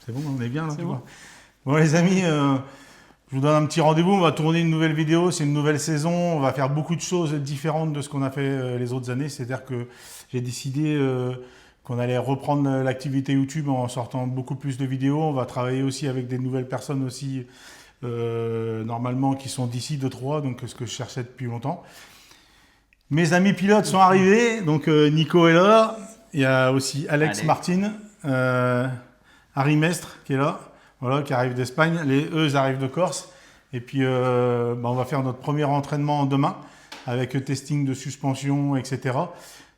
C'est bon, on est bien là. C'est bon. Bon les amis, je vous donne un petit rendez-vous. On va tourner une nouvelle vidéo. C'est une nouvelle saison. On va faire beaucoup de choses différentes de ce qu'on a fait les autres années. C'est-à-dire que j'ai décidé qu'on allait reprendre l'activité YouTube en sortant beaucoup plus de vidéos. On va travailler aussi avec des nouvelles personnes aussi, normalement, qui sont d'ici 2-3, donc ce que je cherchais depuis longtemps. Mes amis pilotes sont arrivés. Donc Nico est là. Il y a aussi Alex Martin, Harry Mestre qui est là. Voilà, qui arrive d'Espagne. Eux, ils arrivent de Corse. Et puis, on va faire notre premier entraînement demain avec testing de suspension, etc.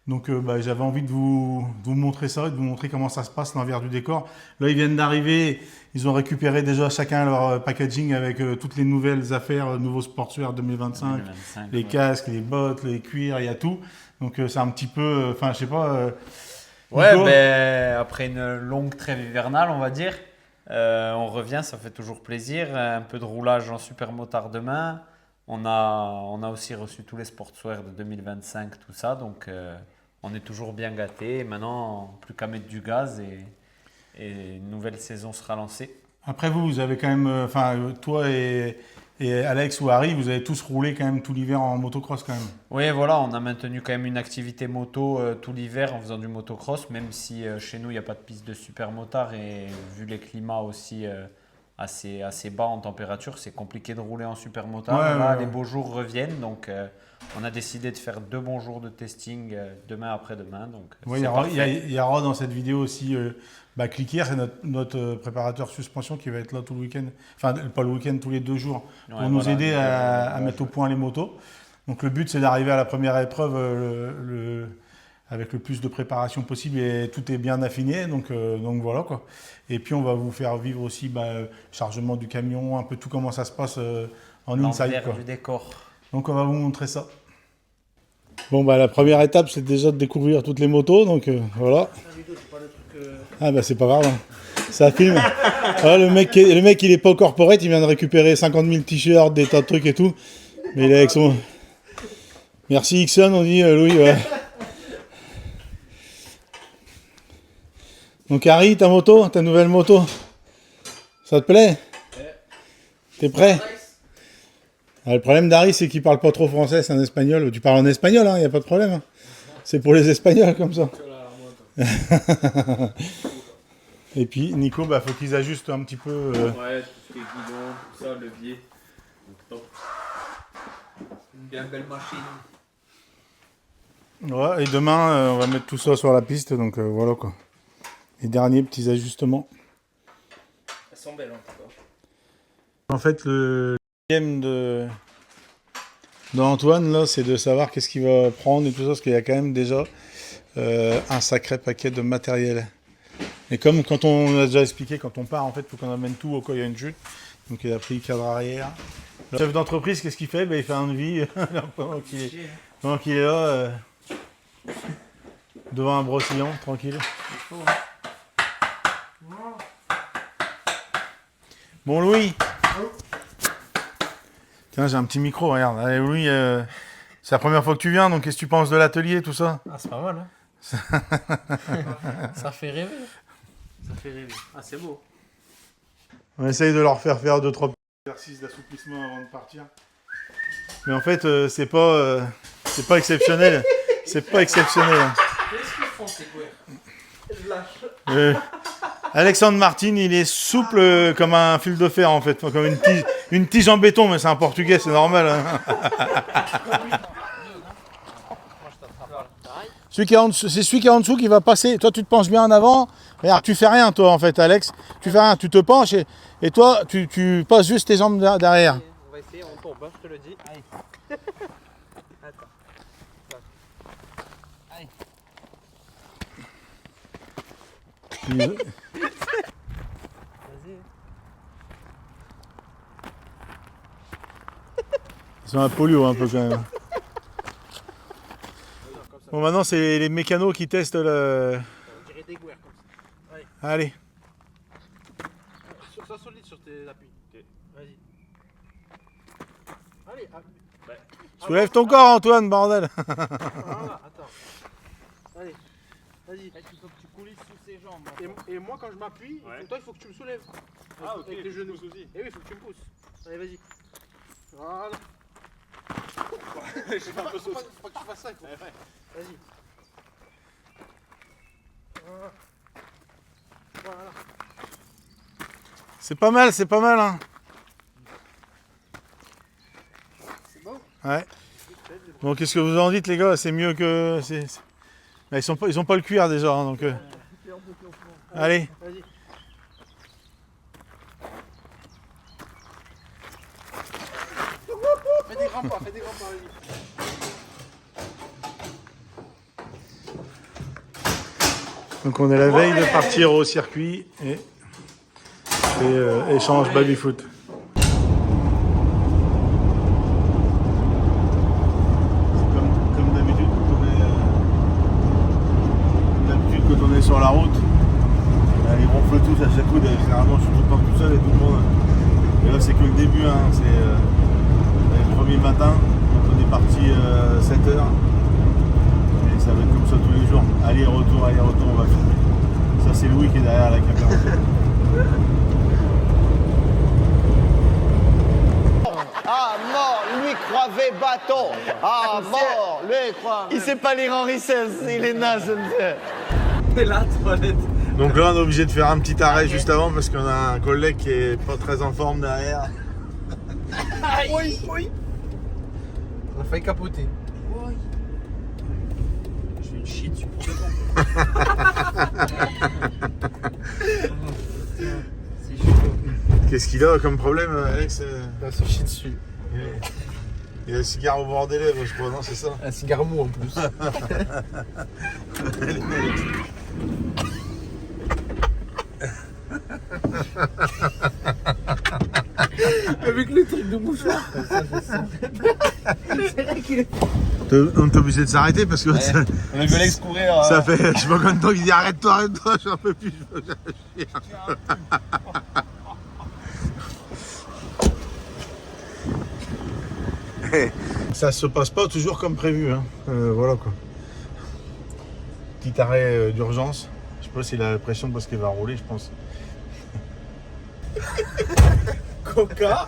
Donc, j'avais envie de vous montrer ça, de vous montrer comment ça se passe, l'envers du décor. Là, ils viennent d'arriver. Ils ont récupéré déjà chacun leur packaging avec toutes les nouvelles affaires, nouveaux sportswear 2025, les casques, les bottes, les cuirs, il y a tout. Donc, c'est un petit peu, enfin, je sais pas. Ouais, Nico, après une longue trêve hivernale, on va dire, on revient, ça fait toujours plaisir. Un peu de roulage en supermotard demain. On a aussi reçu tous les sportswear de 2025, tout ça. Donc, on est toujours bien gâtés. Maintenant, plus qu'à mettre du gaz et une nouvelle saison sera lancée. Après vous avez quand même, toi et Alex ou Harry, vous avez tous roulé quand même tout l'hiver en motocross quand même. Oui, voilà, on a maintenu quand même une activité moto tout l'hiver en faisant du motocross, même si chez nous, il n'y a pas de piste de supermotard et vu les climats aussi assez bas en température, c'est compliqué de rouler en supermotard. Ouais, Là, ouais, les ouais. beaux jours reviennent, donc on a décidé de faire 2 bons jours de testing demain après-demain. Donc Ouais, c'est parfait. il y aura dans cette vidéo aussi Cliquier, c'est notre préparateur suspension qui va être là tout le week-end. Enfin, pas le week-end, tous les 2 jours, pour Ouais, nous voilà, aider à ouais, mettre au point les motos. Donc le but, c'est d'arriver à la première épreuve avec le plus de préparation possible et tout est bien affiné. Donc voilà quoi. Et puis on va vous faire vivre aussi chargement du camion, un peu tout comment ça se passe en inside l'envers quoi. du décor. Donc on va vous montrer ça. Bon la première étape c'est déjà de découvrir toutes les motos, donc voilà. Ah c'est pas grave, hein. Ça filme. Ah, le mec il est pas corporate, il vient de récupérer 50 000 t-shirts, des tas de trucs et tout. Mais il est avec son... Merci Ixon, on dit Louis, ouais. Donc Harry, ta moto, ta nouvelle moto, ça te plaît? T'es prêt? Le problème d'Harry, c'est qu'il parle pas trop français, c'est un espagnol. Tu parles en espagnol, hein, y a pas de problème. C'est pour les espagnols comme ça. Et puis Nico, faut qu'ils ajustent un petit peu. Ouais, tout ce qui est guidon, tout ça, levier. Donc top. Une bien belle machine. Ouais, et demain, on va mettre tout ça sur la piste, donc voilà quoi. Les derniers petits ajustements. Elles sont belles en tout cas. En fait, le game d'Antoine, là, c'est de savoir qu'est-ce qu'il va prendre et tout ça, parce qu'il y a quand même déjà un sacré paquet de matériel. Et comme quand on a déjà expliqué, quand on part, en fait, il faut qu'on amène tout au cas où il y a une chute. Donc il a pris le cadre arrière. Le chef d'entreprise, qu'est-ce qu'il fait? Il fait un devis pendant qu'il est là, devant un brossillon, tranquille. Bon Louis. Tiens, j'ai un petit micro, regarde. Allez Louis, c'est la première fois que tu viens, donc qu'est-ce que tu penses de l'atelier, tout ça? Ah, c'est pas mal, hein. Ça fait rêver. Ça fait rêver. Ah, c'est beau. On essaye de leur faire 2-3 petits exercices d'assouplissement avant de partir. Mais en fait, c'est pas exceptionnel. C'est pas exceptionnel. Qu'est-ce qu'ils font, ces couilles? Je lâche. Alexandre Martin, il est souple comme un fil de fer en fait, comme une tige en béton, mais c'est un portugais, c'est normal. Hein. C'est celui qui est en dessous qui va passer. Toi, tu te penches bien en avant. Regarde, tu fais rien, toi, en fait, Alex. Tu fais rien, tu te penches et toi, tu passes juste tes jambes derrière. On va essayer, on tombe, hein, je te le dis. Allez. Attends. Allez. Vas-y. Ils sont un polio un peu quand même. Bon, maintenant, c'est les mécanos qui testent le... On dirait des gouères comme ça. Allez. Allez. Sois solide sur tes appuis. Vas-y. Allez. Soulève ton corps, Antoine, bordel. Voilà, attends. Allez. Vas-y. Il faut que tu coulisses sous ses jambes. Et moi, quand je m'appuie, Ouais. toi, il faut que tu me soulèves. Ah, ok. Avec tes genoux. Pousse aussi. Et oui, il faut que tu me pousses. Allez, vas-y. Voilà. J'ai fait un peu Faut sauce. pas que tu fasses ça, il faut. Ouais. Vas-y. Voilà. Voilà. C'est pas mal, c'est pas mal. Hein. C'est bon. Ouais. Bon, qu'est-ce que vous en dites, les gars? C'est mieux que. Mais ils ont pas le cuir déjà, hein, donc. Allez. Vas-y. Fais des grands pas, vas-y. Donc on est la veille de partir au circuit et échange baby-foot. Comme d'habitude quand on est sur la route, ils ronflent tous à chaque coup. Généralement je suis tout le temps tout seul et tout le monde. Et là c'est que le début, hein, c'est le premier matin, donc on est parti 7h. Et ça va être comme ça tous les jours. Aller-retour, on va filmer. Ça c'est Louis qui est derrière la caméra. Ah, mort, lui croivait bâton. Ah, mort, lui croit. Il sait pas lire Henri XVI, il est naze. Et la toilette. Donc là on est obligé de faire un petit arrêt juste avant parce qu'on a un collègue qui est pas très en forme derrière. Oui. On a failli capoter. Je vais une shit dessus pour de bon. C'est chaud. Qu'est-ce qu'il a comme problème, Alex? On se chie dessus. Il a le cigare au bord des lèvres, je crois, non, c'est ça? Un cigare mou en plus. Avec le truc de mouchoir. C'est vrai qu'il est. On est obligé de s'arrêter parce que ça, On a vu Alex courir. ça fait je sais pas combien de temps qu'il dit arrête-toi, j'en peux plus. Ça se passe pas toujours comme prévu, hein. Voilà quoi. Petit arrêt d'urgence. Je sais pas s'il a la pression parce qu'il va rouler, je pense. Coca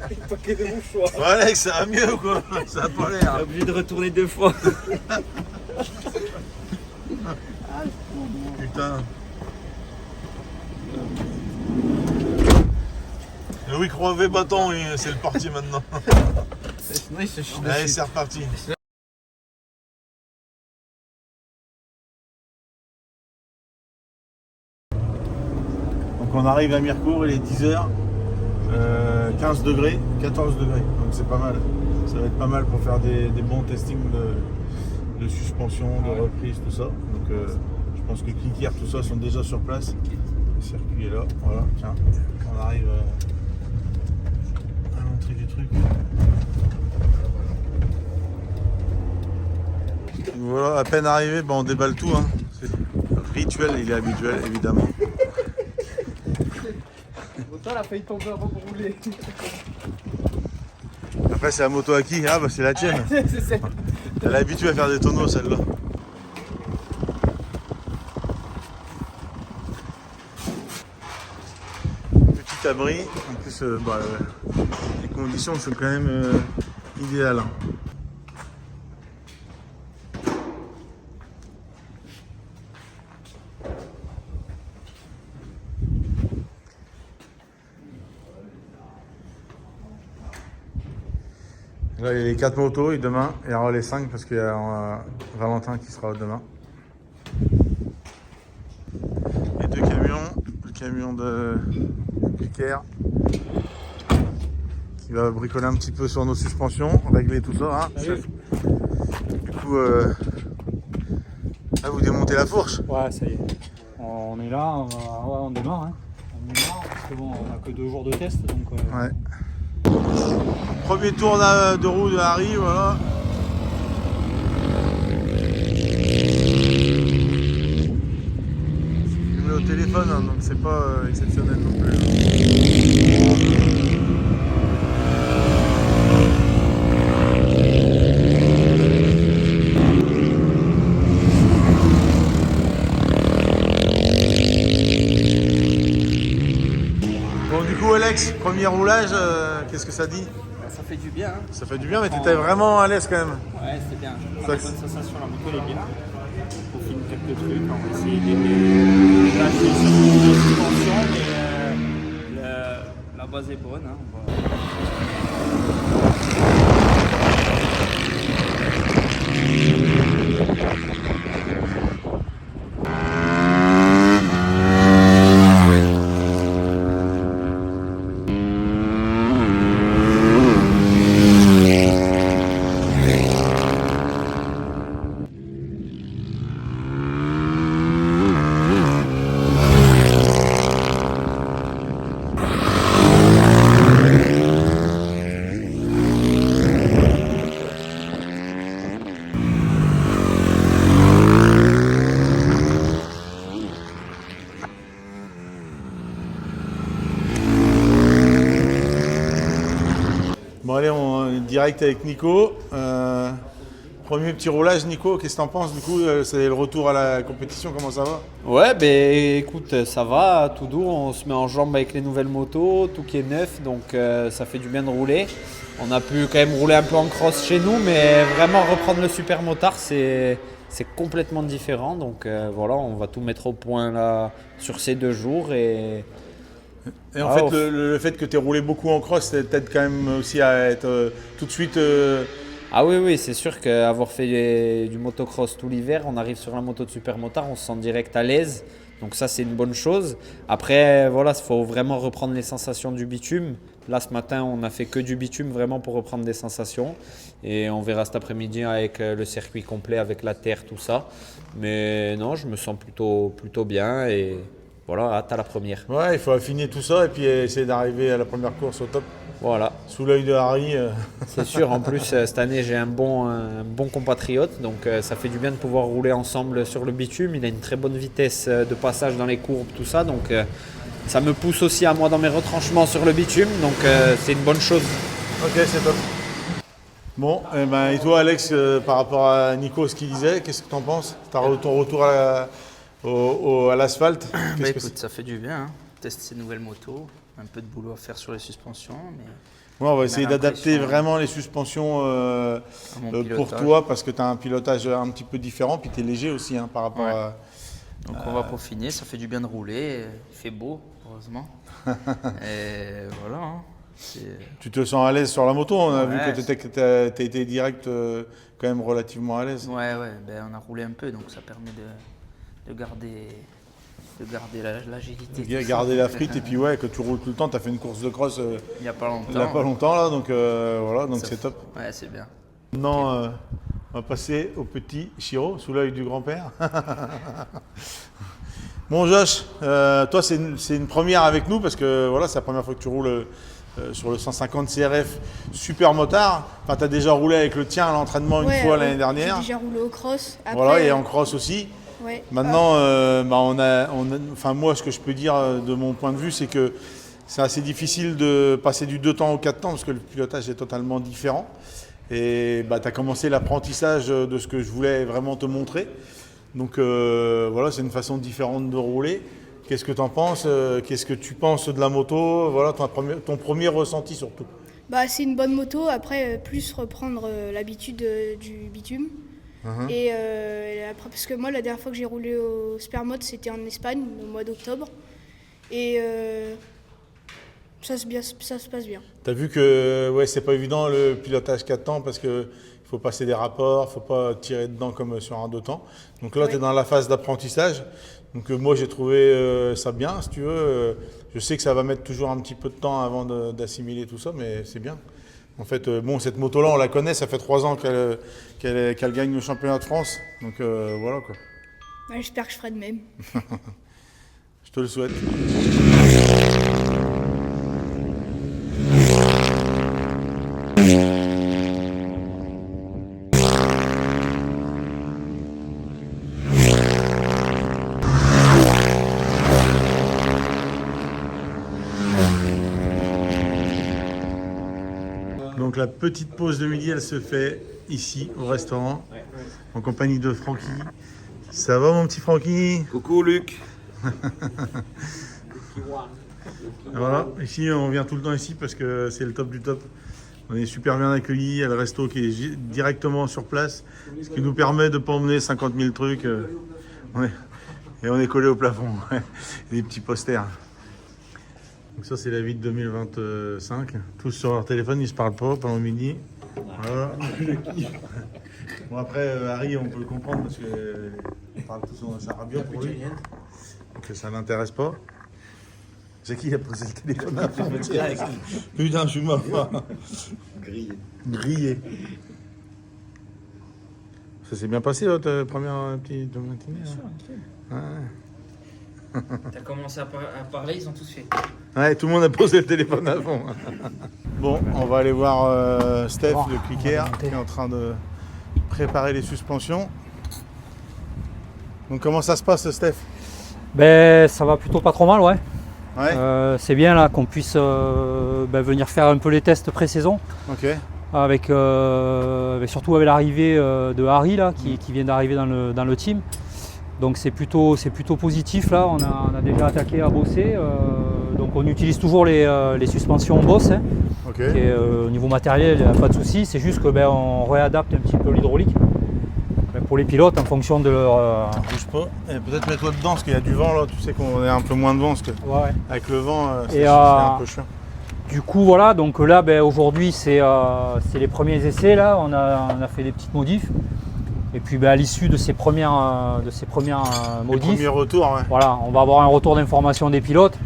et paquet de mouchoirs. Ouais, Alex, ça va mieux quoi. Ça a pas l'air. Obligé de retourner 2 fois. Putain. Louis Croivet bâton, c'est le parti maintenant. Sinon, il se chie Allez, dessus. c'est reparti. Donc on arrive à Mirecourt, il est 10h, 15 degrés, 14 degrés, donc c'est pas mal. Ça va être pas mal pour faire des bons testings de suspension, de reprise, tout ça. Donc je pense que Klinkir, tout ça sont déjà sur place. Le circuit est là, voilà, tiens, on arrive à l'entrée du truc. Voilà, à peine arrivé, on déballe tout. Hein. C'est rituel, il est habituel évidemment. Autant, elle a failli tomber avant de rouler. Après c'est la moto à qui? Ah bah c'est la tienne. C'est ça. Elle est habituée à faire des tonneaux celle-là. Petit abri, en plus les conditions sont quand même idéales. Hein. Là, il y a les 4 motos et demain, il y aura les 5 parce qu'il y a Valentin qui sera demain. Les 2 camions, le camion de Klinkir qui va bricoler un petit peu sur nos suspensions, régler tout ça. Hein. Du coup, là, vous démontez la fourche. Ouais, ça y est. On est là, on démarre. Hein. On démarre parce que bon, on a que 2 jours de test, donc. Ouais. Premier tour de roue de Harry, voilà. Je mets au téléphone, hein, donc c'est pas exceptionnel non plus. coup, Alex, premier roulage, qu'est-ce que ça dit? Ça fait du bien. Hein. Ça fait du bien, mais tu étais vraiment à l'aise quand même. Ouais, c'était bien. Ça, La bonne sensation, la moto elle est bien. On filme quelques trucs, on va essayer de lâcher sur la suspension, mais la base est bonne. Hein. Bon, allez, on est direct avec Nico. Premier petit roulage, Nico, qu'est-ce que t'en penses? Du coup, c'est le retour à la compétition, comment ça va? Ouais, ben écoute, ça va, tout doux, on se met en jambes avec les nouvelles motos, tout qui est neuf, donc ça fait du bien de rouler. On a pu quand même rouler un peu en cross chez nous, mais vraiment reprendre le super motard, c'est complètement différent. Donc voilà, on va tout mettre au point là sur ces 2 jours. Et En fait, le fait que tu aies roulé beaucoup en cross, ça t'aide quand même aussi à être tout de suite. Ah oui, c'est sûr qu'avoir fait du motocross tout l'hiver, on arrive sur la moto de super motard, on se sent direct à l'aise. Donc ça, c'est une bonne chose. Après, voilà, il faut vraiment reprendre les sensations du bitume. Là, ce matin, on a fait que du bitume vraiment pour reprendre des sensations. Et on verra cet après-midi avec le circuit complet, avec la terre, tout ça. Mais non, je me sens plutôt bien et voilà, hâte à la première. Ouais, il faut affiner tout ça et puis essayer d'arriver à la première course au top. Voilà. Sous l'œil de Harry. C'est sûr, en plus, cette année, j'ai un bon compatriote. Donc ça fait du bien de pouvoir rouler ensemble sur le bitume. Il a une très bonne vitesse de passage dans les courbes, tout ça. Donc ça me pousse aussi à moi dans mes retranchements sur le bitume. Donc c'est une bonne chose. Ok, c'est top. Bon, et toi Alex, par rapport à Nico, ce qu'il disait, qu'est-ce que tu en penses? Ton retour à l'asphalte? Bah écoute, ça fait du bien. Hein. Tester ces nouvelles motos. Un peu de boulot à faire sur les suspensions. Mais ouais, on va essayer d'adapter l'impression, vraiment les suspensions pour toi parce que tu as un pilotage un petit peu différent. Puis tu es léger aussi par rapport à. Donc on va peaufiner. Ça fait du bien de rouler. Il fait beau, heureusement. Et voilà. Hein. Tu te sens à l'aise sur la moto? On a vu que tu as été direct quand même relativement à l'aise. Ouais. Ben, on a roulé un peu, donc ça permet de garder l'agilité. Garder la frite et puis que tu roules tout le temps. Tu as fait une course de cross il n'y a pas longtemps. Là, donc voilà, donc c'est top. Ouais, c'est bien. Maintenant, on va passer au petit Chiro, sous l'œil du grand-père. Bon Josh, toi c'est une première avec nous parce que voilà, c'est la première fois que tu roules sur le 150 CRF super motard. Enfin, tu as déjà roulé avec le tien à l'entraînement une fois l'année dernière. J'ai déjà roulé au cross. Après, voilà, et en cross aussi. Ouais. Maintenant, moi, ce que je peux dire de mon point de vue, c'est que c'est assez difficile de passer du 2 temps au 4 temps parce que le pilotage est totalement différent. Et tu as commencé l'apprentissage de ce que je voulais vraiment te montrer. Donc voilà, c'est une façon différente de rouler. Qu'est-ce que tu en penses? Qu'est-ce que tu penses de la moto? Voilà, ton premier ressenti surtout. C'est une bonne moto. Après, plus reprendre l'habitude du bitume. Et après, parce que moi, la dernière fois que j'ai roulé au Supermode, c'était en Espagne, au mois d'octobre. Et ça se passe bien. Tu as vu que c'est pas évident le pilotage 4 temps parce qu'il faut passer des rapports, il ne faut pas tirer dedans comme sur un 2 temps. Donc là, tu es dans la phase d'apprentissage. Donc moi, j'ai trouvé ça bien, si tu veux. Je sais que ça va mettre toujours un petit peu de temps avant d'assimiler tout ça, mais c'est bien. En fait, cette moto-là, on la connaît, ça fait 3 ans qu'elle gagne le championnat de France. Donc voilà quoi. J'espère que je ferai de même. Je te le souhaite. Donc la petite pause de midi, elle se fait ici au restaurant, en compagnie de Francky. Ça va mon petit Francky? Coucou Luc. Voilà, ici on vient tout le temps ici parce que c'est le top du top. On est super bien accueillis, il y a le resto qui est directement sur place, ce qui nous permet de ne pas emmener 50 000 trucs. Et on est collé au plafond, des petits posters. Donc ça c'est la vie de 2025, tous sur leur téléphone, ils ne se parlent pas pendant midi. Voilà. Bon après Harry on peut le comprendre parce qu'ils parlent tous en charabia pour lui, donc ça l'intéresse pas. C'est qui a posé le téléphone à Putain, je suis mort. Grillé. Ça s'est bien passé votre première petite matinée? Bien sûr, T'as commencé à parler, ils ont tous fait. Ouais, tout le monde a posé le téléphone avant. Bon, on va aller voir Steph, le clicker, qui est en train de préparer les suspensions. Donc comment ça se passe, Steph? Ben, ça va plutôt pas trop mal, ouais. Ouais. C'est bien là qu'on puisse venir faire un peu les tests pré-saison. Ok. Avec surtout avec l'arrivée de Harry là, qui vient d'arriver dans le team. Donc c'est plutôt positif là, on a déjà attaqué à bosser. Donc on utilise toujours les suspensions Boss. Hein, Ok. et, au niveau matériel, il n'y a pas de souci, c'est juste que on réadapte un petit peu l'hydraulique pour les pilotes en fonction de leur. Bouge pas. Et peut-être mets-toi dedans parce qu'il y a du vent là. Tu sais qu'on est un peu moins de vent parce que Ouais. avec le vent, c'est Et, un peu chiant. Du coup voilà, donc là aujourd'hui c'est les premiers essais là, on a fait des petites modifs. Et puis à l'issue de ces premières Les modifs, premiers retours, ouais. voilà, on va avoir un retour d'information des pilotes.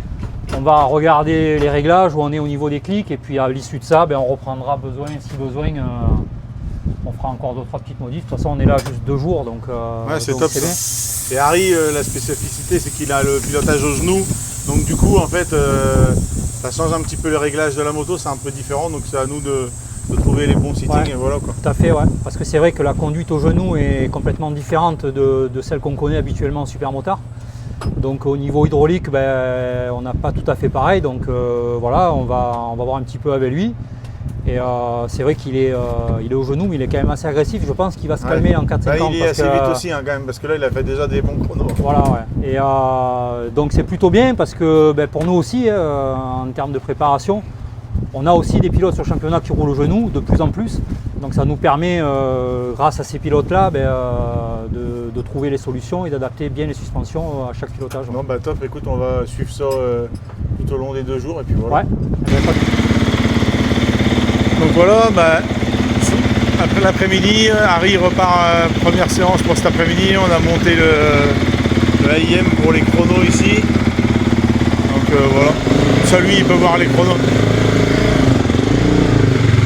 On va regarder les réglages où on est au niveau des clics et puis à l'issue de ça, on reprendra si besoin. On fera encore 2-3 petites modifs. De toute façon, on est là juste 2 jours, donc Ouais, c'est donc top. bien. Et Harry, la spécificité, c'est qu'il a le pilotage au genou. Donc du coup, en fait, ça change un petit peu le réglage de la moto. C'est un peu différent. Donc c'est à nous de trouver les bons sittings. Ouais. Et voilà quoi. Tout à fait, ouais. Parce que c'est vrai que la conduite au genou est complètement différente de celle qu'on connaît habituellement en supermotard. Donc au niveau hydraulique, on n'a pas tout à fait pareil. Donc voilà, on va voir un petit peu avec lui. Et c'est vrai qu'il est au genou, mais il est quand même assez agressif. Je pense qu'il va se calmer en 4-5 ans. Il est assez vite aussi hein, quand même, parce que là il a fait déjà des bons chronos. Voilà, ouais. Et donc c'est plutôt bien parce que pour nous aussi, en termes de préparation, on a aussi des pilotes sur le championnat qui roulent au genou de plus en plus. Donc ça nous permet, grâce à ces pilotes-là, de trouver les solutions et d'adapter bien les suspensions à chaque pilotage. Non, top, écoute, on va suivre ça tout au long des 2 jours et puis voilà. Ouais. Donc voilà, après l'après-midi, Harry repart première séance pour cet après-midi. On a monté le AIM pour les chronos ici. Donc voilà, ça lui il peut voir les chronos.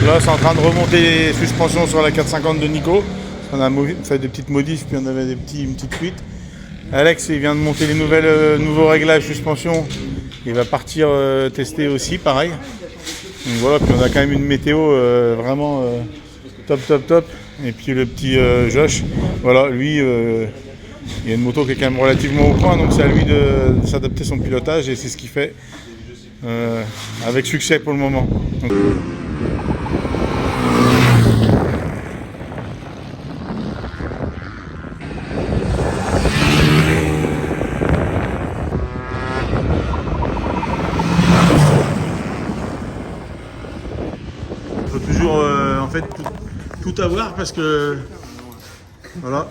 Là c'est en train de remonter les suspensions sur la 450 de Nico. On a fait des petites modifs puis on avait une petite fuite. Alex il vient de monter les nouveaux réglages suspension. Il va partir tester aussi pareil. Donc voilà, puis on a quand même une météo vraiment top. Et puis le petit Josh, voilà, lui, il a une moto qui est quand même relativement au point, donc c'est à lui de s'adapter son pilotage et c'est ce qu'il fait avec succès pour le moment. Donc, toujours en fait tout avoir parce que voilà.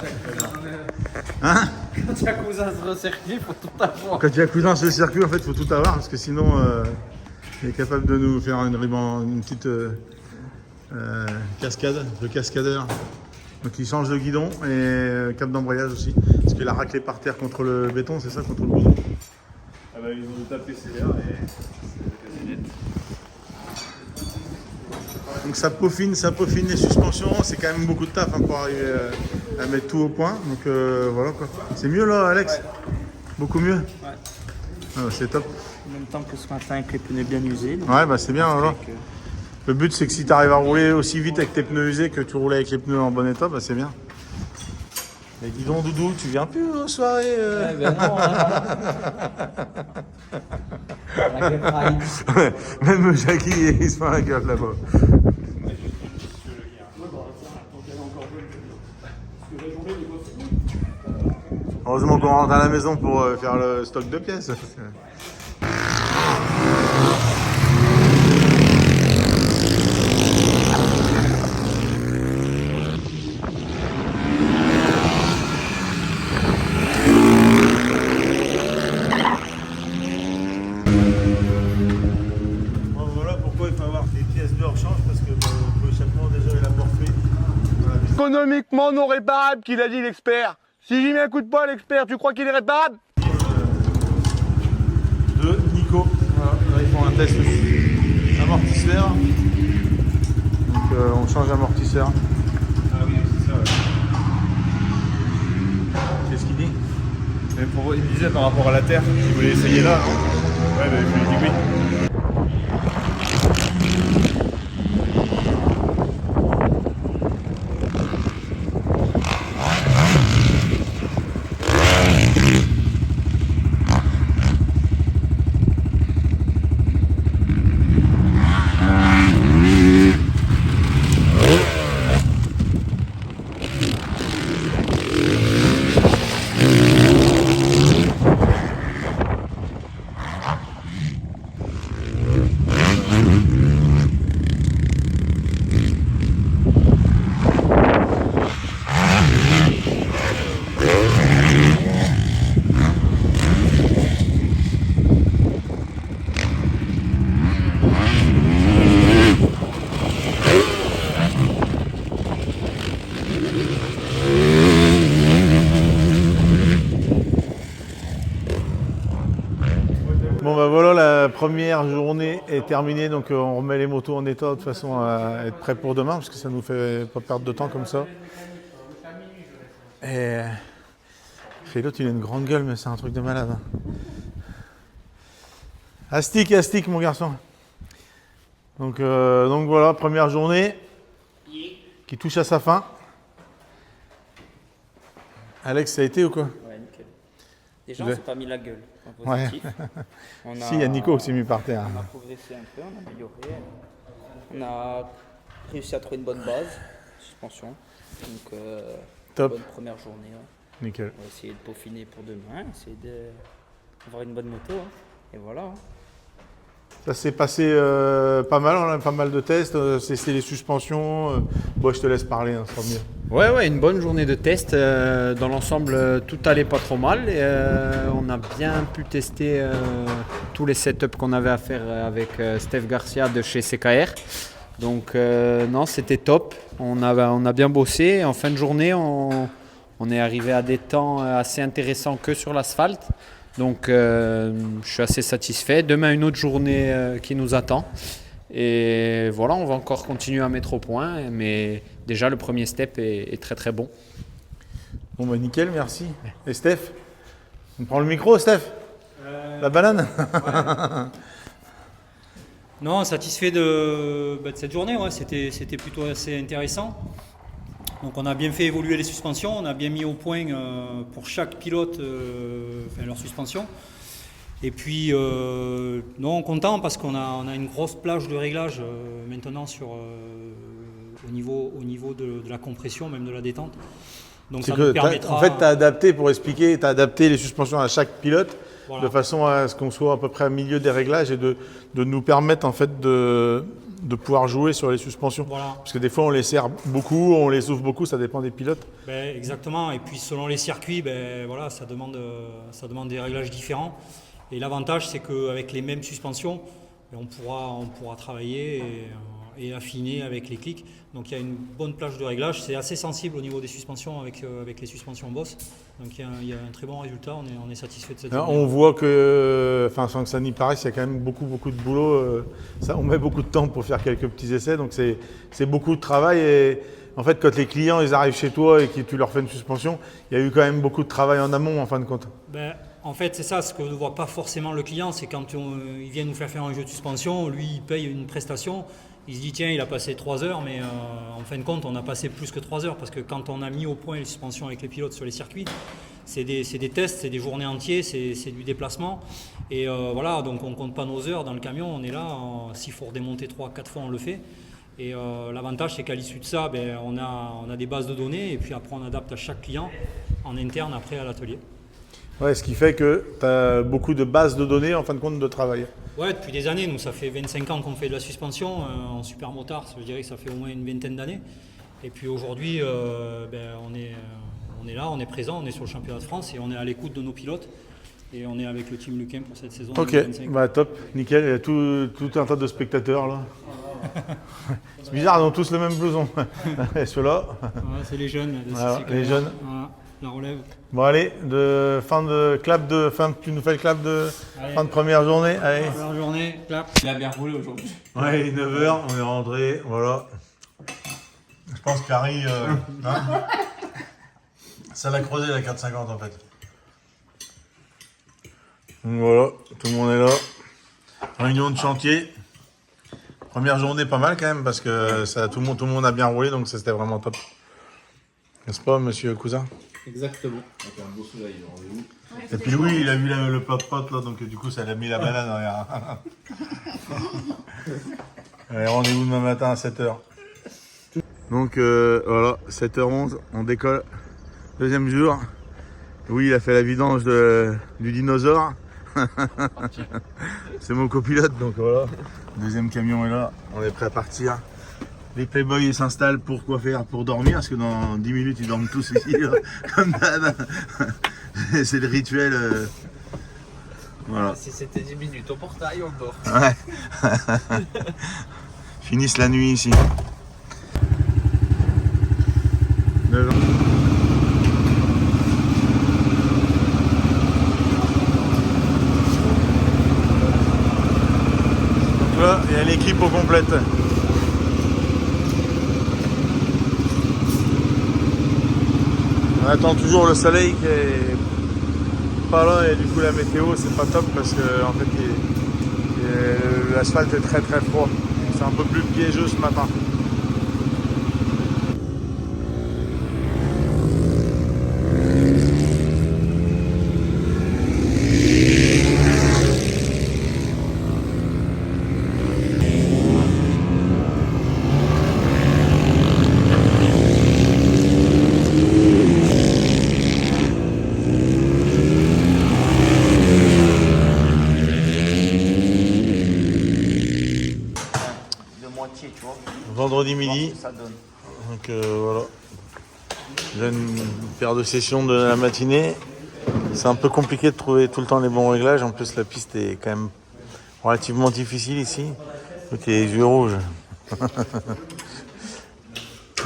Hein? Quand il y a cousin sur le circuit, il faut tout avoir. Quand il y a cousin sur le circuit, en fait, il faut tout avoir parce que sinon, il est capable de nous faire une petite cascade, le cascadeur. Donc il change de guidon et cap d'embrayage aussi. Parce qu'il a raclé par terre contre le béton, c'est ça, contre le goudron. Ah bah ils ont tapé CDR et c'est net. Donc ça peaufine les suspensions, c'est quand même beaucoup de taf pour arriver à mettre tout au point. Donc voilà quoi. C'est mieux là Alex? Ouais. Beaucoup mieux? Ouais. Ah, c'est top. En même temps que ce matin avec les pneus bien usés. Donc Ouais c'est bien voilà. Le but c'est que si tu arrives à rouler aussi vite avec tes pneus usés que tu roules avec les pneus en bon état, c'est bien. Et dis donc Doudou, tu viens plus aux soirées Ouais, non, Même Jackie il se fait la gueule là-bas. Heureusement qu'on rentre à la maison pour faire le stock de pièces. pièce de rechange parce que le échappement déjà est abord fait. Voilà. Économiquement non réparable, qu'il a dit l'expert. Si j'y mets un coup de poing, l'expert, tu crois qu'il est réparable? De Nico. Voilà, là ils font un test amortisseur. Donc on change d'amortisseur. Ah oui, c'est ça. Ouais. Qu'est-ce qu'il dit? Mais il me disait par rapport à la terre, il voulait essayer là. Non ouais, je lui ai dit oui. Bon bah voilà, la première journée est terminée, donc on remet les motos en état de façon à être prêt pour demain, parce que ça nous fait pas perdre de temps comme ça. Et l'autre il a une grande gueule, mais c'est un truc de malade. Hein. Astic mon garçon. Donc voilà, première journée qui touche à sa fin. Alex, ça a été ou quoi? Ouais, nickel. Déjà, on s'est pas mis la gueule. Ouais. Si, il y a Nico qui s'est mis par terre. On a progressé un peu, on a amélioré. On a réussi à trouver une bonne base, suspension. Donc, Top. bonne première journée. Ouais. Nickel. On va essayer de peaufiner pour demain, essayer d'avoir une bonne moto. Hein. Et voilà. Hein. Ça s'est passé pas mal, on a pas mal de tests, c'est les suspensions. Bon, je te laisse parler, hein, ça sera mieux. Ouais, une bonne journée de test. Dans l'ensemble, tout allait pas trop mal. Et, on a bien pu tester tous les setups qu'on avait à faire avec Steph Garcia de chez CKR. Donc non, c'était top. On a bien bossé. En fin de journée, on est arrivé à des temps assez intéressants que sur l'asphalte. Donc je suis assez satisfait. Demain, une autre journée qui nous attend. Et voilà, on va encore continuer à mettre au point. Mais déjà, le premier step est très très bon. Bon bah nickel, merci. Et Steph? On prend le micro, Steph? La banane? Ouais. Non, satisfait de cette journée, ouais, c'était plutôt assez intéressant. Donc on a bien fait évoluer les suspensions, on a bien mis au point pour chaque pilote leur suspension. Et puis non, content parce qu'on a une grosse plage de réglage maintenant au niveau de la compression, même de la détente. Donc ça nous permettra... En fait, tu as adapté, pour expliquer, tu as adapté les suspensions à chaque pilote, voilà, de façon à ce qu'on soit à peu près au milieu des réglages et de nous permettre en fait de pouvoir jouer sur les suspensions. Voilà. Parce que des fois on les serre beaucoup, on les ouvre beaucoup, ça dépend des pilotes. Ben, exactement, et puis selon les circuits, voilà, ça demande des réglages différents. Et l'avantage c'est qu'avec les mêmes suspensions, on pourra travailler et affiner avec les clics. Donc il y a une bonne plage de réglage, c'est assez sensible au niveau des suspensions avec les suspensions Boss. Donc il y a un très bon résultat, on est satisfait de cette journée. On voit que, sans que ça n'y paraisse, il y a quand même beaucoup de boulot. On met beaucoup de temps pour faire quelques petits essais, donc c'est beaucoup de travail. Et en fait, quand les clients ils arrivent chez toi et que tu leur fais une suspension, il y a eu quand même beaucoup de travail en amont en fin de compte. En fait, c'est ça, ce que ne voit pas forcément le client, c'est quand il vient nous faire un jeu de suspension, lui il paye une prestation. Il se dit tiens, il a passé 3 heures, mais en fin de compte, on a passé plus que 3 heures parce que quand on a mis au point les suspensions avec les pilotes sur les circuits, c'est des tests, c'est des journées entières, c'est du déplacement. Et voilà, donc on ne compte pas nos heures dans le camion, on est là, s'il faut redémonter 3-4 fois, on le fait. Et l'avantage, c'est qu'à l'issue de ça, on a des bases de données et puis après, on adapte à chaque client en interne après à l'atelier. Ouais, ce qui fait que tu as beaucoup de bases de données en fin de compte de travail. Ouais, depuis des années, nous ça fait 25 ans qu'on fait de la suspension en super motard, je dirais que ça fait au moins une vingtaine d'années. Et puis aujourd'hui, on est là, on est présent, on est sur le championnat de France et on est à l'écoute de nos pilotes. Et on est avec le team Luquin pour cette saison. Ok, 2025. Top, nickel, il y a tout un tas de spectateurs là. C'est bizarre, ils ont tous le même blouson. Et ceux-là. Voilà, c'est les jeunes. Là, de Voilà, CC4. les jeunes. Voilà, la relève. Bon allez, tu nous fais le clap de Allez. fin de première journée. Allez. Première journée, clap. Il a bien roulé aujourd'hui. Ouais, 9h, on est rentré, voilà. Je pense qu'Harry, ça l'a creusé la 450 en fait. Donc voilà, tout le monde est là. Réunion de chantier. Première journée pas mal quand même parce que tout le monde a bien roulé donc c'était vraiment top. N'est-ce pas, monsieur Cousin? Exactement. Avec un beau soleil, rendez-vous. Et puis Louis, il a vu le pote là, donc du coup ça l'a mis la banane derrière. Allez, rendez-vous demain matin à 7h. Donc voilà, 7h11, on décolle. Deuxième jour. Louis, il a fait la vidange du dinosaure. C'est mon copilote, donc voilà. Deuxième camion est là, on est prêt à partir. Les playboys ils s'installent pour quoi faire? Pour dormir, parce que dans 10 minutes ils dorment tous ici, là, comme d'hab. C'est le rituel. Voilà. Si c'était 10 minutes au portail, on dort. Ouais. Finissent la nuit ici. 9 ans. Donc là, il y a l'équipe au complète. On attend toujours le soleil qui est pas là et du coup la météo c'est pas top parce que en fait l'asphalte est très très froid. C'est un peu plus piégeux ce matin. Vendredi midi. Donc voilà. J'ai une paire de sessions de la matinée. C'est un peu compliqué de trouver tout le temps les bons réglages. En plus la piste est quand même relativement difficile ici. Donc il y a les yeux rouges.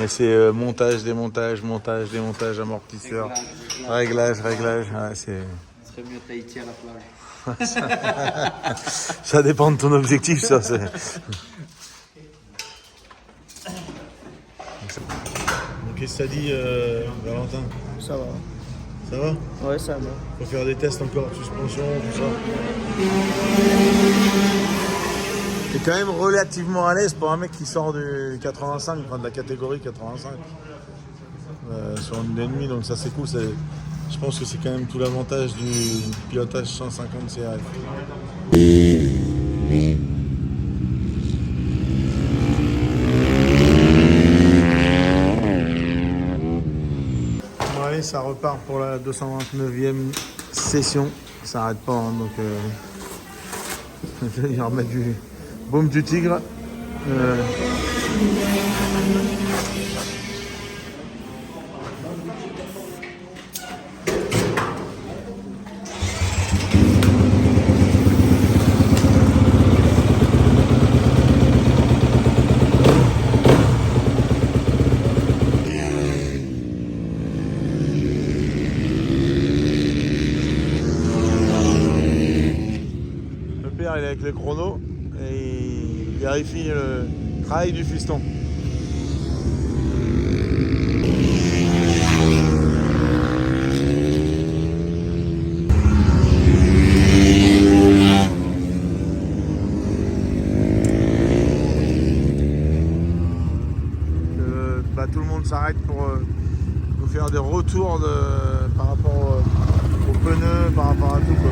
Et c'est montage, démontage, montage, démontage, amortisseur, réglage. Ouais, c'est... Ce serait mieux Tahiti à la plage. Ça dépend de ton objectif, ça. C'est... Qu'est-ce que ça dit, Valentin? Ça va. Ça va? Ouais, ça va. Faut faire des tests encore, suspension, tout ça. T'es quand même relativement à l'aise pour un mec qui sort du 85, enfin de la catégorie 85. Sur une ennemi, donc ça c'est cool. Je pense que c'est quand même tout l'avantage du pilotage 150 CRF. Bon allez, ça repart pour la 229e session. Ça n'arrête pas, hein, donc je vais remettre du baume du tigre. Il est avec le chrono et il vérifie le travail du fiston. Tout le monde s'arrête pour nous faire des retours par rapport aux pneus, par rapport à tout, quoi.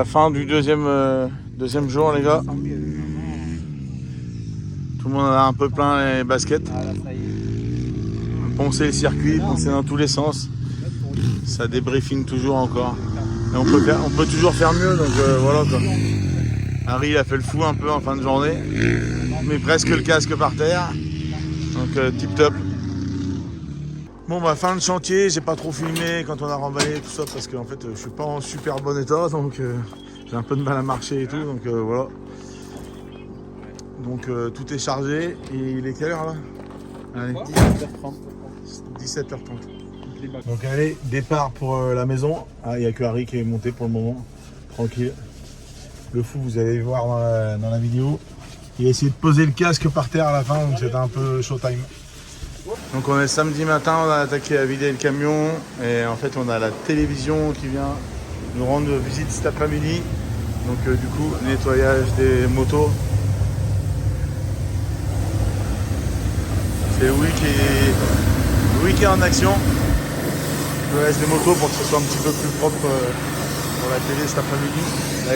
fin du deuxième jour, les gars. Tout le monde a un peu plein les baskets. Poncer le circuit, poncer dans tous les sens. Ça débriefing toujours encore. Et on peut toujours faire mieux, donc voilà quoi. Harry il a fait le fou un peu en fin de journée. Mais presque le casque par terre. Donc tip top. Bon bah fin de chantier, j'ai pas trop filmé quand on a remballé tout ça parce que en fait je suis pas en super bon état, donc j'ai un peu de mal à marcher et tout, donc voilà. Donc tout est chargé et il est quelle heure là? Allez, 17h30. Donc allez, départ pour la maison. Ah, il n'y a que Harry qui est monté pour le moment, tranquille. Le fou vous allez voir dans la vidéo. Il a essayé de poser le casque par terre à la fin, donc c'était un peu showtime. Donc on est samedi matin, on a attaqué à vider le camion et en fait on a la télévision qui vient nous rendre visite cet après-midi. Donc du coup nettoyage des motos. C'est Louis qui est en action. Je laisse des motos pour que ce soit un petit peu plus propre pour la télé cet après-midi.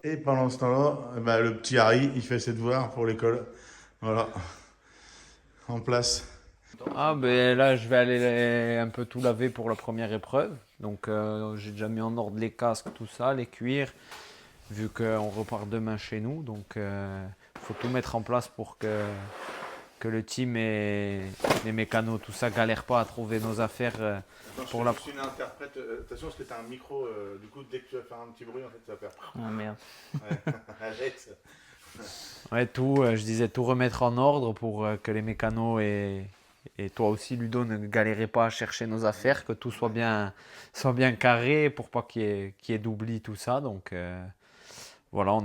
Et pendant ce temps-là, le petit Harry il fait ses devoirs pour l'école. Voilà, en place. Ah ben là je vais aller un peu tout laver pour la première épreuve. Donc j'ai déjà mis en ordre les casques, tout ça, les cuirs, vu qu'on repart demain chez nous. Donc il faut tout mettre en place pour que le team et les mécanos, tout ça, galèrent pas à trouver nos affaires pour la... Je suis une interprète, attention parce que tu as un micro, du coup dès que tu vas faire un petit bruit en fait ça va faire... Ah merde. Ouais. Alex. Ouais, tout, je disais tout remettre en ordre pour que les mécanos et toi aussi Ludo ne galérez pas à chercher nos affaires, que tout soit bien carré pour pas qu'il y ait d'oubli, tout ça. Donc voilà,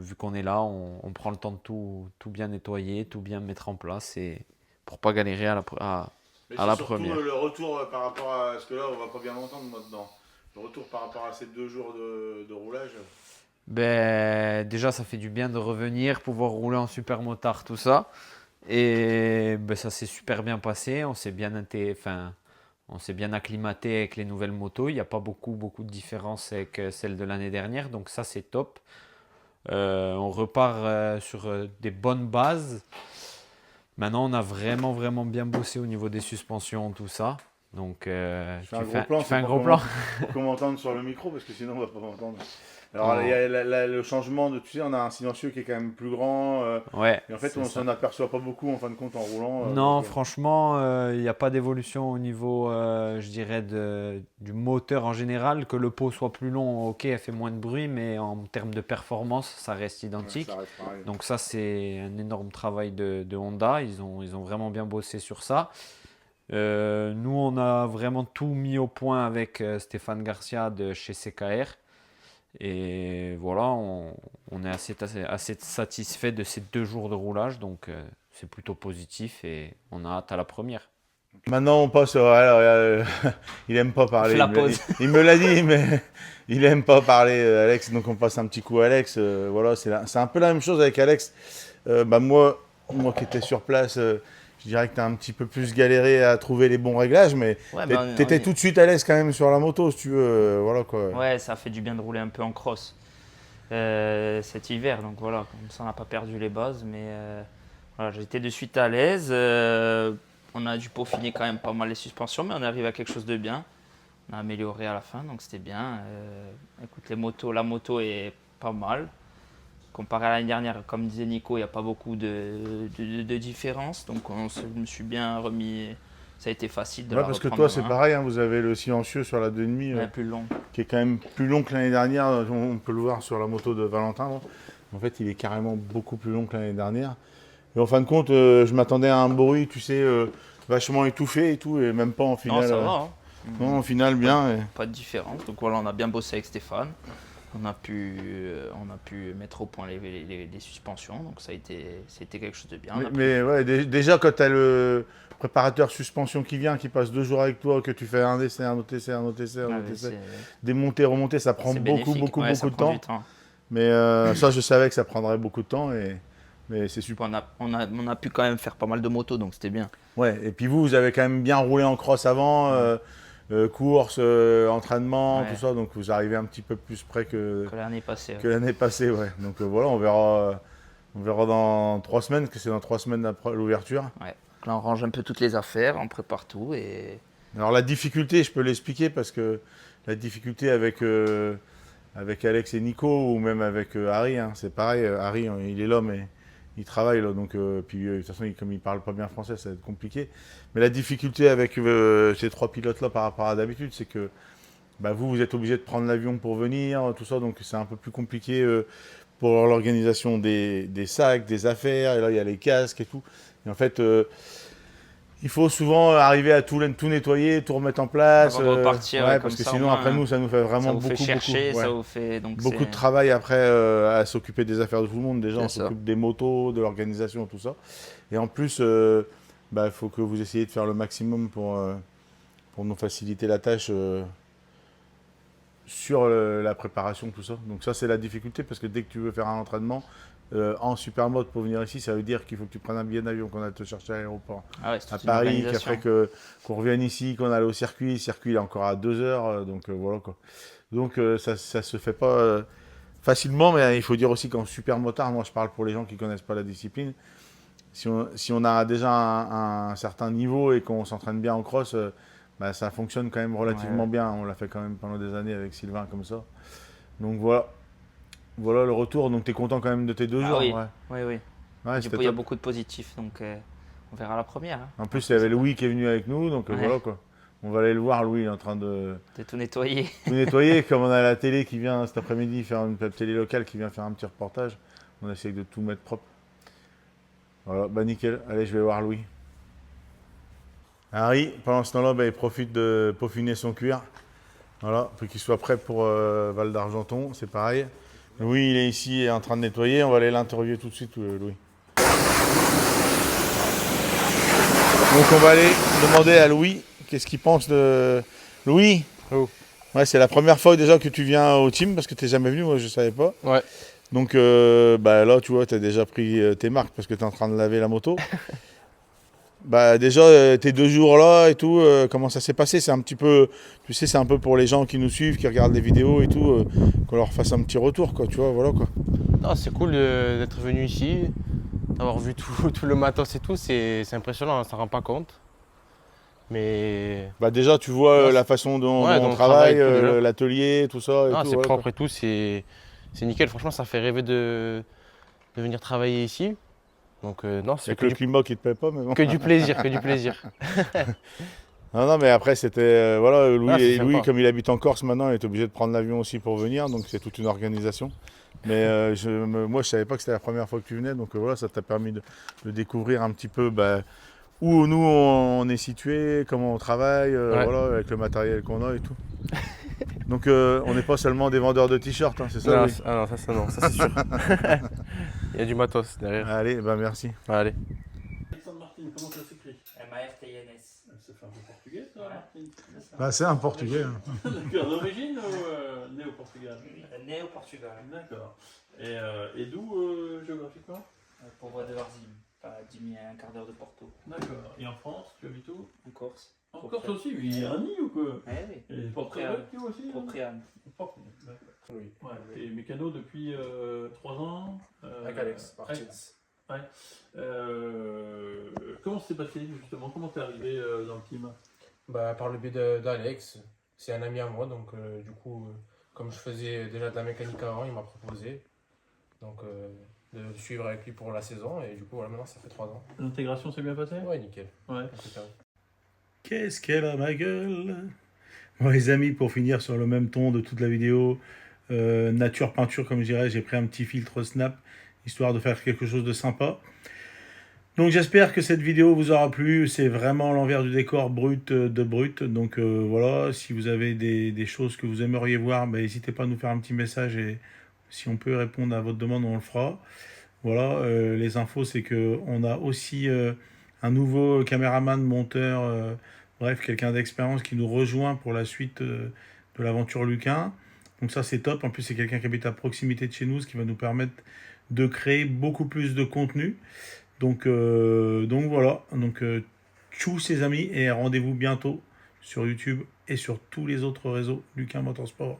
vu qu'on est là, on prend le temps de tout bien nettoyer, tout bien mettre en place et pour pas galérer à la première. Le retour par rapport à... Parce que là on va pas bien l'entendre moi dedans. Le retour par rapport à ces 2 jours de roulage. Ben, déjà ça fait du bien de revenir, pouvoir rouler en super motard, tout ça. Et ben, ça s'est super bien passé, on s'est bien acclimaté avec les nouvelles motos. Il n'y a pas beaucoup de différence avec celle de l'année dernière, donc ça c'est top. On repart sur des bonnes bases. Maintenant on a vraiment bien bossé au niveau des suspensions, tout ça. Donc tu fais un gros plan. Pour qu'on m'entende sur le micro parce que sinon on va pas m'entendre. Alors il y a le changement de, tu sais, on a un silencieux qui est quand même plus grand. Ouais. Et en fait on s'en aperçoit pas beaucoup en fin de compte en roulant. Non, franchement, il n'y a pas d'évolution au niveau, je dirais, du moteur en général. Que le pot soit plus long, ok, elle fait moins de bruit, mais en termes de performance, ça reste identique. Ouais, ça reste pareil. Donc ça, c'est un énorme travail de Honda. Ils ont vraiment bien bossé sur ça. Nous, on a vraiment tout mis au point avec Stéphane Garcia de chez CKR. Et voilà, on est assez satisfait de ces 2 jours de roulage, donc c'est plutôt positif et on a hâte à la première. Maintenant on passe, il aime pas parler, il me l'a dit, mais il aime pas parler Alex, donc on passe un petit coup à Alex. Voilà, c'est un peu la même chose avec Alex. Moi qui étais sur place, je dirais que tu as un petit peu plus galéré à trouver les bons réglages, mais tu étais tout de suite à l'aise quand même sur la moto, si tu veux. Voilà, quoi. Ouais, ça fait du bien de rouler un peu en cross cet hiver. Donc voilà, comme ça on n'a pas perdu les bases. Mais voilà, j'étais de suite à l'aise. On a dû peaufiner quand même pas mal les suspensions, mais on est arrivé à quelque chose de bien. On a amélioré à la fin, donc c'était bien. Écoute, la moto est pas mal. Comparé à l'année dernière, comme disait Nico, il n'y a pas beaucoup de différence. Donc je me suis bien remis. Ça a été facile de la parce que reprendre toi, c'est pareil, hein, vous avez le silencieux sur la 2,5 plus long. Qui est quand même plus long que l'année dernière. On peut le voir sur la moto de Valentin. Là. En fait, il est carrément beaucoup plus long que l'année dernière. Et en fin de compte, je m'attendais à un bruit, tu sais, vachement étouffé et tout, et même pas en finale. Non, ça va. Hein. Non, en finale, bien. Pas de différence. Donc voilà, on a bien bossé avec Stéphane. On a pu mettre au point les suspensions, donc c'était quelque chose de bien. Mais ouais, déjà quand tu as le préparateur suspension qui vient, qui passe 2 jours avec toi, que tu fais un essai, un autre essai, un autre essai, un autre essai, démonter, remonter, ça prend beaucoup de temps. Mais ça, je savais que ça prendrait beaucoup de temps, mais c'est super. On a pu quand même faire pas mal de motos, donc c'était bien. Ouais, et puis vous avez quand même bien roulé en cross avant. courses, entraînement, Ouais. tout ça. Donc vous arrivez un petit peu plus près que l'année passée. que l'année passée, ouais. Donc voilà, on verra dans 3 semaines, que c'est dans 3 semaines après l'ouverture. Ouais. Donc là, on range un peu toutes les affaires, on prépare tout et Alors la difficulté, je peux l'expliquer parce que la difficulté avec Alex et Nico ou même avec Harry, hein, c'est pareil. Harry, il est là, mais il travaille là, donc puis de toute façon, comme il parle pas bien français, ça va être compliqué. Mais la difficulté avec ces 3 pilotes là par rapport à d'habitude, c'est que bah, vous êtes obligé de prendre l'avion pour venir, tout ça, donc c'est un peu plus compliqué pour l'organisation des sacs, des affaires. Et là, il y a les casques et tout. Et en fait, il faut souvent arriver à tout nettoyer, tout remettre en place. avant de repartir. Ouais, comme parce que ça, sinon, au moins, après nous, ça nous fait ça vraiment vous fait chercher, beaucoup, ouais. ça vous fait donc Beaucoup c'est- de travail après à s'occuper des affaires de tout le monde. Déjà, on C'est ça. s'occupe des motos, de l'organisation, tout ça. Et en plus, il faut que vous essayiez de faire le maximum pour nous faciliter la tâche sur la préparation, tout ça. Donc ça, c'est la difficulté parce que dès que tu veux faire un entraînement en super mode pour venir ici, ça veut dire qu'il faut que tu prennes un billet d'avion, qu'on a te chercher à l'aéroport Ah ouais, c'est à toute une Paris, organisation. qu'après qu'on revienne ici, qu'on aille au circuit. Le circuit, il est encore à 2 heures, donc voilà quoi. Donc ça se fait pas facilement, mais il faut dire aussi qu'en super motard, moi je parle pour les gens qui connaissent pas la discipline, si on a déjà un certain niveau et qu'on s'entraîne bien en cross, ça fonctionne quand même relativement Ouais. bien. On l'a fait quand même pendant des années avec Sylvain comme ça. Donc voilà. Voilà le retour. Donc tu es content quand même de tes 2 Ah jours. oui. Ouais. Oui, oui. Ouais, Du c'était coup, il y a top. beaucoup de positifs, donc on verra la première. Hein. En plus, il y avait Louis qui est venu avec nous, donc Ouais. voilà quoi. On va aller le voir, Louis, il est en train de De tout nettoyer. tout nettoyer. Comme on a la télé qui vient cet après-midi faire la télé locale qui vient faire un petit reportage, on essaye de tout mettre propre. Voilà, bah nickel. Allez, je vais voir Louis. Harry, pendant ce temps-là, il profite de peaufiner son cuir. Voilà, pour qu'il soit prêt pour Val d'Argenton, c'est pareil. Louis, il est ici et en train de nettoyer. On va aller l'interviewer tout de suite, Louis. Donc on va aller demander à Louis qu'est-ce qu'il pense de... Louis. Oh. Ouais, c'est la première fois déjà que tu viens au team parce que tu n'es jamais venu, moi je ne savais pas. Ouais. Donc là, tu vois, tu as déjà pris tes marques parce que tu es en train de laver la moto. Déjà, tes 2 jours là et tout, comment ça s'est passé? C'est un petit peu, tu sais, c'est un peu pour les gens qui nous suivent, qui regardent les vidéos et tout, qu'on leur fasse un petit retour, quoi, tu vois, voilà quoi. Non, c'est cool d'être venu ici, d'avoir vu tout le matos et tout, c'est impressionnant, on s'en rend pas compte. Mais Déjà, tu vois Ouais, la façon dont ouais, on dont on travaille, travaille, tout déjà. l'atelier, tout ça. Et non, tout, c'est voilà, propre quoi. et tout, c'est nickel. Franchement, ça fait rêver de venir travailler ici. Donc non, C'est c'est que le climat qui te plaît pas, mais bon. que du plaisir, que du plaisir. Non, mais après, c'était. Voilà, Louis, Ah, c'est Louis, sympa. comme il habite en Corse maintenant, il est obligé de prendre l'avion aussi pour venir, donc c'est toute une organisation. Mais moi, je savais pas que c'était la première fois que tu venais, donc voilà, ça t'a permis de découvrir un petit peu où nous on est situé, comment on travaille, Ouais. voilà, avec le matériel qu'on a et tout. Donc on n'est pas seulement des vendeurs de t-shirts, hein, c'est ça, Non, Louis? non, ça c'est sûr. Il y a du matos derrière. Allez, merci. Allez. Alexandre Martin, comment ça s'écrit? M-A-R-T-I-N-S. Ça fait un peu portugais, ça, Martin. C'est un portugais. Hein. D'accord, d'origine ou né au Portugal? Né au Portugal, D'accord. Et d'où géographiquement? pour Bois de Varzim, pas 10 minutes, un quart d'heure de Porto, D'accord. Et en France, tu habites où? en Corse. En Corse aussi, mais il y a un nid ou quoi? Oui, Et Portugal aussi? Propriane. D'accord. Oui. Ouais, t'es mécano depuis 3 ans. Ouais. Comment s'est passé justement? Comment t'es arrivé dans le team? Par le biais d'Alex, c'est un ami à moi, donc du coup, comme je faisais déjà de la mécanique avant, il m'a proposé donc, de suivre avec lui pour la saison, et du coup, voilà, maintenant ça fait 3 ans. L'intégration s'est bien passée? Ouais, nickel. Ouais. Impeccable. Qu'est-ce qu'elle a ma gueule? Bon les amis, pour finir sur le même ton de toute la vidéo, nature peinture comme je dirais, j'ai pris un petit filtre Snap, histoire de faire quelque chose de sympa. Donc j'espère que cette vidéo vous aura plu, c'est vraiment l'envers du décor brut de brut. Donc voilà, si vous avez des choses que vous aimeriez voir, n'hésitez pas à nous faire un petit message et si on peut répondre à votre demande, on le fera. Voilà, les infos c'est qu'on a aussi un nouveau caméraman, monteur, bref, quelqu'un d'expérience qui nous rejoint pour la suite de l'aventure Luquin. Donc ça c'est top, en plus c'est quelqu'un qui habite à proximité de chez nous, ce qui va nous permettre de créer beaucoup plus de contenu. Donc voilà, tchou ses amis et rendez-vous bientôt sur YouTube. et sur tous les autres réseaux Luquin Motorsport.